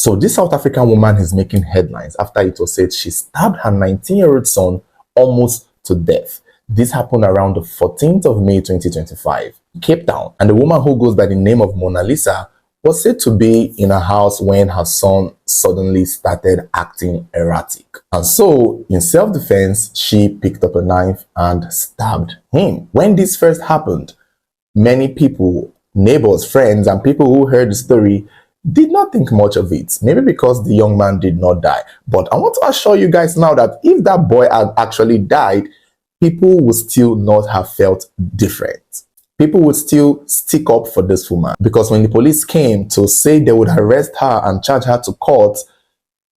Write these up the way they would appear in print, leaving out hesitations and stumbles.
So this South African woman is making headlines after it was said she stabbed her 19-year-old son almost to death. This happened around the 14th of May 2025, Cape Town. And the woman, who goes by the name of Mona Lisa, was said to be in her house when her son suddenly started acting erratic. And so, in self-defense, she picked up a knife and stabbed him. When this first happened, many people, neighbors, friends, and people who heard the story did not think much of it. Maybe because the young man did not die. But I want to assure you guys now that if that boy had actually died, people would still not have felt different. People would still stick up for this woman, because when the police came to say they would arrest her and charge her to court,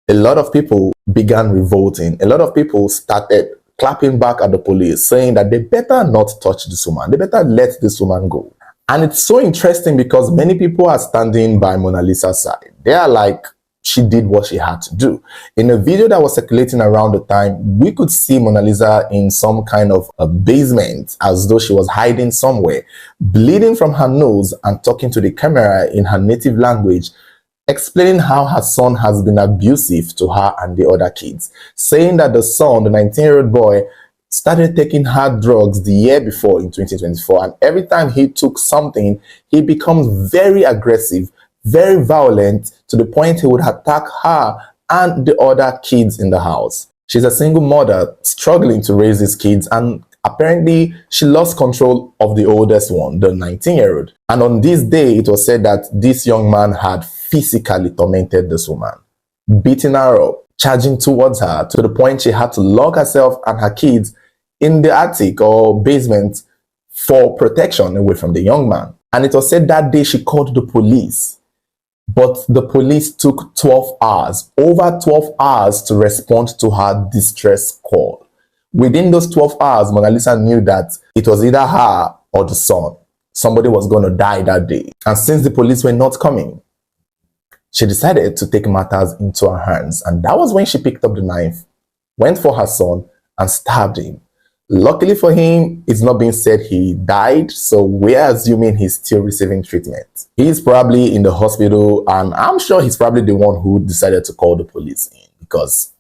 a lot of people began revolting. A lot of people started clapping back at the police, saying that they better not touch this woman. They better let this woman go. And it's so interesting because many people are standing by Mona Lisa's side. They are like, she did what she had to do. In a video that was circulating around the time, we could see Mona Lisa in some kind of a basement, as though she was hiding somewhere, bleeding from her nose and talking to the camera in her native language, explaining how her son has been abusive to her and the other kids, saying that the son, the 19-year-old boy, started taking hard drugs the year before in 2024, and every time he took something, he becomes very aggressive, very violent, to the point he would attack her and the other kids in the house. She's a single mother struggling to raise these kids, and apparently she lost control of the oldest one, the 19-year-old. And on this day, it was said that this young man had physically tormented this woman, beating her up, charging towards her, to the point she had to lock herself and her kids in the attic or basement for protection away from the young man. And it was said that day she called the police. But the police took 12 hours, over 12 hours, to respond to her distress call. Within those 12 hours, Mona Lisa knew that it was either her or the son. Somebody was going to die that day. And since the police were not coming, she decided to take matters into her hands. And that was when she picked up the knife, went for her son, and stabbed him. Luckily for him, it's not being said he died, so we're assuming he's still receiving treatment. He's probably in the hospital, and I'm sure he's probably the one who decided to call the police in, because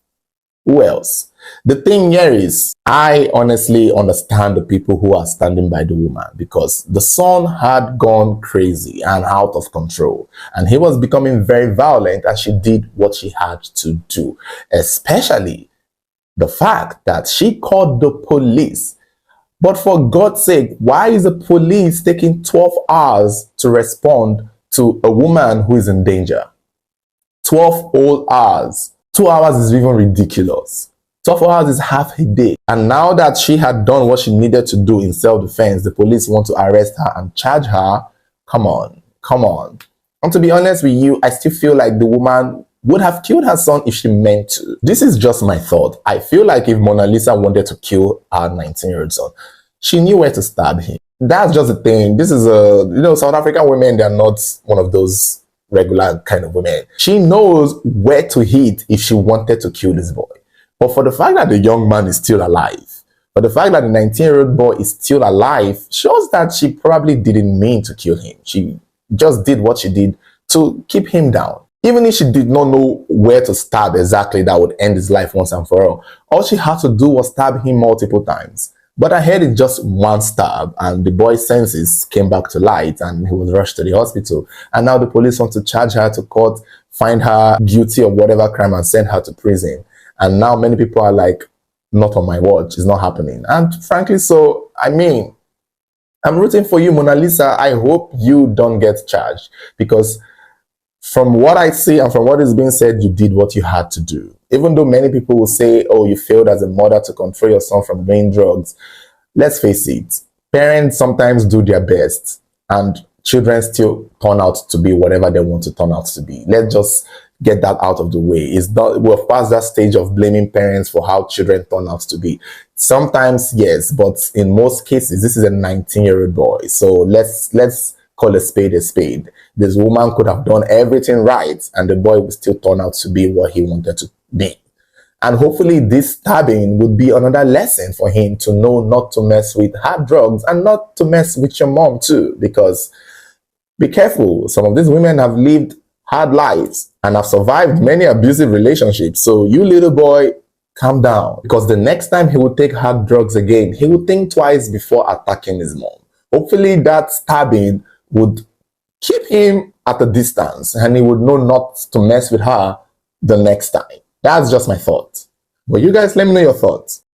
who else? The thing here is, I honestly understand the people who are standing by the woman, because the son had gone crazy and out of control, and he was becoming very violent, and she did what she had to do, especially the fact that she called the police. But for God's sake, why is the police taking 12 hours to respond to a woman who is in danger? 12 whole hours. 2 hours is even ridiculous. 12 hours is half a day. And now that she had done what she needed to do in self-defense, the police want to arrest her and charge her. Come on, come on. And to be honest with you, I still feel like the woman would have killed her son if she meant to. This is just my thought. I feel like if Mona Lisa wanted to kill her 19-year-old son, she knew where to stab him. That's just the thing. This is South African women, they're not one of those regular kind of women. She knows where to hit if she wanted to kill this boy. But for the fact that the young man is still alive, for the fact that the 19-year-old boy is still alive, shows that she probably didn't mean to kill him. She just did what she did to keep him down. Even if she did not know where to stab exactly that would end his life once and for all she had to do was stab him multiple times. But I heard it just one stab, and the boy's senses came back to light, and he was rushed to the hospital. And now the police want to charge her to court, find her guilty of whatever crime, and send her to prison. And now many people are like, not on my watch, it's not happening. And frankly, so, I mean, I'm rooting for you, Mona Lisa. I hope you don't get charged, because from what I see and from what is being said, you did what you had to do. Even though many people will say, oh, you failed as a mother to control your son from doing drugs. Let's face it, parents sometimes do their best, and children still turn out to be whatever they want to turn out to be. Let's just get that out of the way. We're past that stage of blaming parents for how children turn out to be. Sometimes, yes, but in most cases, this is a 19-year-old boy. So let's call a spade a spade. This woman could have done everything right, and the boy would still turn out to be what he wanted to be. And hopefully this stabbing would be another lesson for him to know not to mess with hard drugs and not to mess with your mom too, because be careful. Some of these women have lived hard lives and have survived many abusive relationships. So you little boy, calm down, because the next time he will take hard drugs again, he will think twice before attacking his mom. Hopefully that stabbing would keep him at a distance and he would know not to mess with her the next time. That's just my thought. But you guys let me know your thoughts.